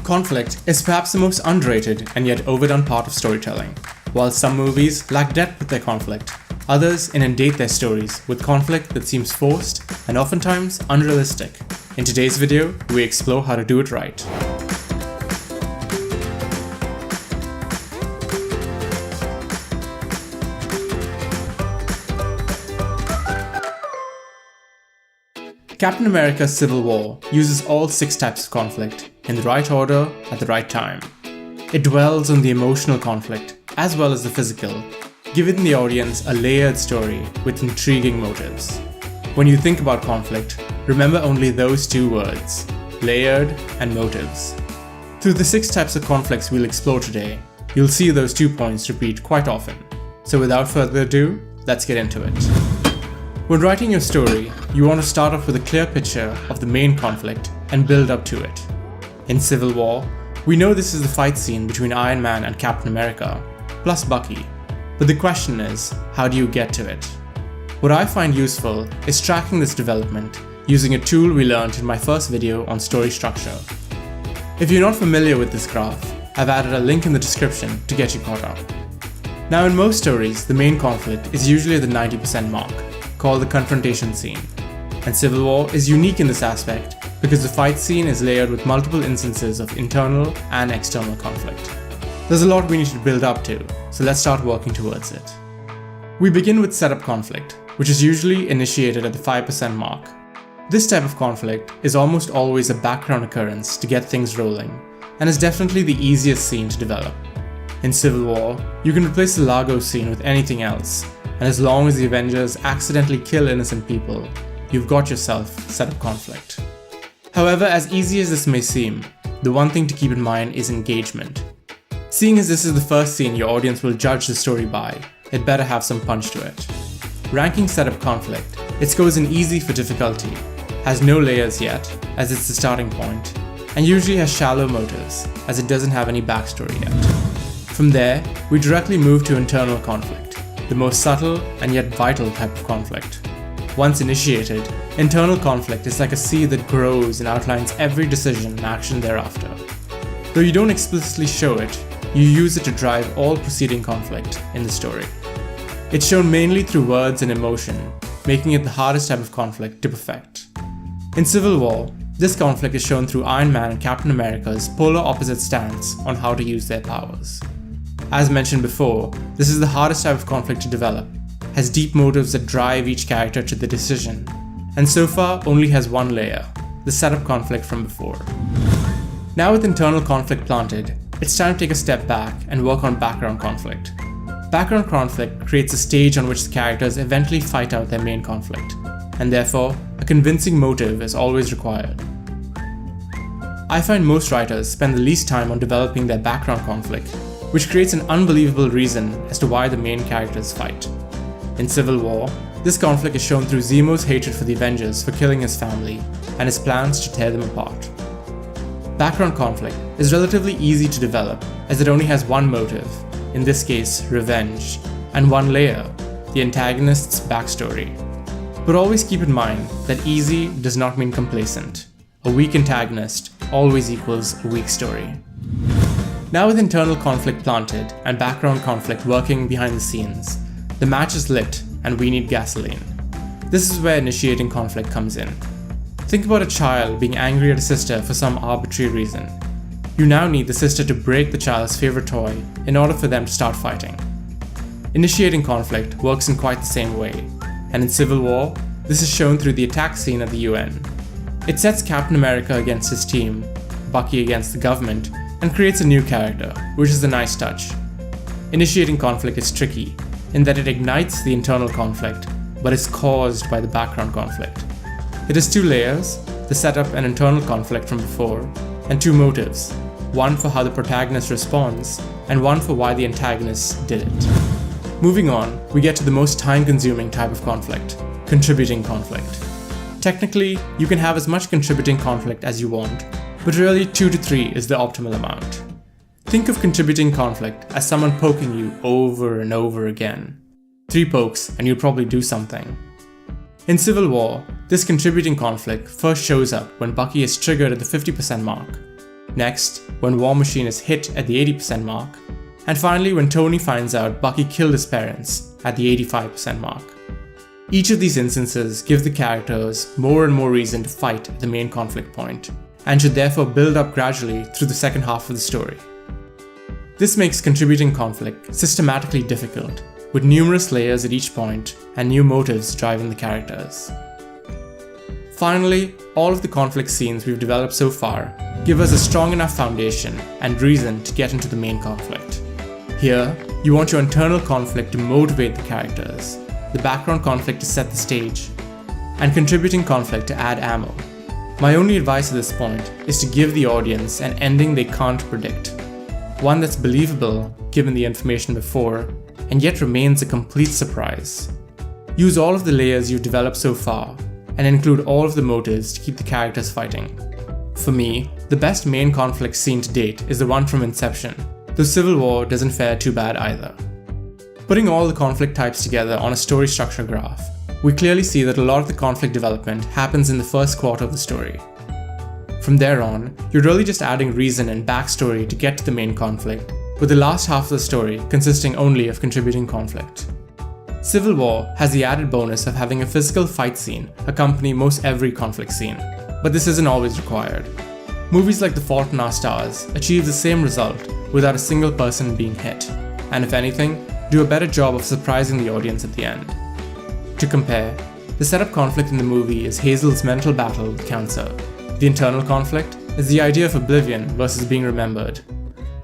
Conflict is perhaps the most underrated and yet overdone part of storytelling. While some movies lack depth with their conflict, others inundate their stories with conflict that seems forced and oftentimes unrealistic. In today's video, we explore how to do it right. Captain America's Civil War uses all 6 types of conflict in the right order at the right time. It dwells on the emotional conflict as well as the physical, giving the audience a layered story with intriguing motives. When you think about conflict, remember only those 2 words, layered and motives. Through the 6 types of conflicts we'll explore today, you'll see those 2 points repeat quite often. So without further ado, let's get into it. When writing your story, you want to start off with a clear picture of the main conflict and build up to it. In Civil War, we know this is the fight scene between Iron Man and Captain America, plus Bucky. But the question is, how do you get to it? What I find useful is tracking this development using a tool we learned in my first video on story structure. If you're not familiar with this graph, I've added a link in the description to get you caught up. Now in most stories, the main conflict is usually at the 90% mark, called the confrontation scene. And Civil War is unique in this aspect because the fight scene is layered with multiple instances of internal and external conflict. There's a lot we need to build up to, so let's start working towards it. We begin with setup conflict, which is usually initiated at the 5% mark. This type of conflict is almost always a background occurrence to get things rolling, and is definitely the easiest scene to develop. In Civil War, you can replace the Largo scene with anything else, and as long as the Avengers accidentally kill innocent people, you've got yourself setup conflict. However, as easy as this may seem, the one thing to keep in mind is engagement. Seeing as this is the first scene your audience will judge the story by, it better have some punch to it. Ranking setup conflict, it scores in easy for difficulty, has no layers yet, as it's the starting point, and usually has shallow motives, as it doesn't have any backstory yet. From there, we directly move to internal conflict, the most subtle and yet vital type of conflict. Once initiated, internal conflict is like a seed that grows and outlines every decision and action thereafter. Though you don't explicitly show it, you use it to drive all preceding conflict in the story. It's shown mainly through words and emotion, making it the hardest type of conflict to perfect. In Civil War, this conflict is shown through Iron Man and Captain America's polar opposite stance on how to use their powers. As mentioned before, this is the hardest type of conflict to develop, has deep motives that drive each character to the decision, and so far only has one layer, the setup conflict from before. Now with internal conflict planted, it's time to take a step back and work on background conflict. Background conflict creates a stage on which the characters eventually fight out their main conflict, and therefore, a convincing motive is always required. I find most writers spend the least time on developing their background conflict, which creates an unbelievable reason as to why the main characters fight. In Civil War, this conflict is shown through Zemo's hatred for the Avengers for killing his family, and his plans to tear them apart. Background conflict is relatively easy to develop as it only has one motive, in this case revenge, and one layer, the antagonist's backstory. But always keep in mind that easy does not mean complacent. A weak antagonist always equals a weak story. Now with internal conflict planted and background conflict working behind the scenes, the match is lit and we need gasoline. This is where initiating conflict comes in. Think about a child being angry at a sister for some arbitrary reason. You now need the sister to break the child's favorite toy in order for them to start fighting. Initiating conflict works in quite the same way, and in Civil War, this is shown through the attack scene at the UN. It sets Captain America against his team, Bucky against the government, and creates a new character, which is a nice touch. Initiating conflict is tricky, in that it ignites the internal conflict, but is caused by the background conflict. It has 2 layers, the setup and internal conflict from before, and 2 motives, one for how the protagonist responds, and one for why the antagonist did it. Moving on, we get to the most time-consuming type of conflict, contributing conflict. Technically, you can have as much contributing conflict as you want, but really 2 to 3 is the optimal amount. Think of contributing conflict as someone poking you over and over again. 3 pokes and you'll probably do something. In Civil War, this contributing conflict first shows up when Bucky is triggered at the 50% mark. Next, when War Machine is hit at the 80% mark, and finally when Tony finds out Bucky killed his parents at the 85% mark. Each of these instances give the characters more and more reason to fight at the main conflict point, and should therefore build up gradually through the second half of the story. This makes contributing conflict systematically difficult, with numerous layers at each point and new motives driving the characters. Finally, all of the conflict scenes we've developed so far give us a strong enough foundation and reason to get into the main conflict. Here, you want your internal conflict to motivate the characters, the background conflict to set the stage, and contributing conflict to add ammo. My only advice at this point is to give the audience an ending they can't predict, one that's believable given the information before, and yet remains a complete surprise. Use all of the layers you've developed so far, and include all of the motives to keep the characters fighting. For me, the best main conflict scene to date is the one from Inception, though Civil War doesn't fare too bad either. Putting all the conflict types together on a story structure graph, we clearly see that a lot of the conflict development happens in the first quarter of the story. From there on, you're really just adding reason and backstory to get to the main conflict, with the last half of the story consisting only of contributing conflict. Civil War has the added bonus of having a physical fight scene accompany most every conflict scene, but this isn't always required. Movies like The Fault in Our Stars achieve the same result without a single person being hit, and if anything, do a better job of surprising the audience at the end. To compare, the setup conflict in the movie is Hazel's mental battle with cancer. The internal conflict is the idea of oblivion versus being remembered.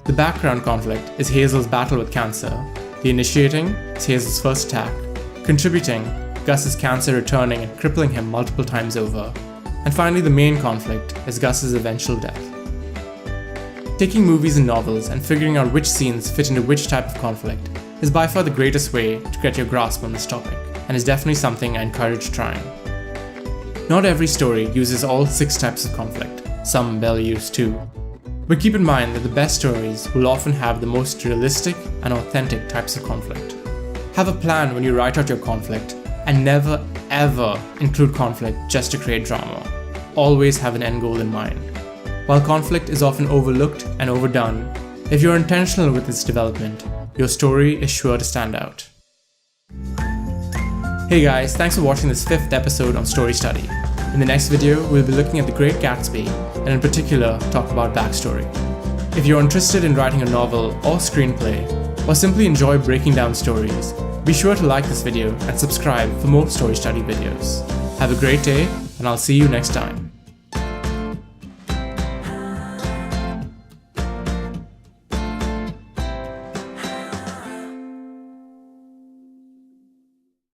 The background conflict is Hazel's battle with cancer. The initiating is Hazel's first attack. Contributing, Gus's cancer returning and crippling him multiple times over. And finally, the main conflict is Gus's eventual death. Taking movies and novels and figuring out which scenes fit into which type of conflict is by far the greatest way to get your grasp on this topic, and is definitely something I encourage trying. Not every story uses all 6 types of conflict, some barely use 2. But keep in mind that the best stories will often have the most realistic and authentic types of conflict. Have a plan when you write out your conflict, and never ever include conflict just to create drama. Always have an end goal in mind. While conflict is often overlooked and overdone, if you're intentional with its development, your story is sure to stand out. Hey guys, thanks for watching this 5th episode on Story Study. In the next video, we'll be looking at The Great Gatsby, and in particular, talk about backstory. If you're interested in writing a novel or screenplay, or simply enjoy breaking down stories, be sure to like this video and subscribe for more Story Study videos. Have a great day, and I'll see you next time.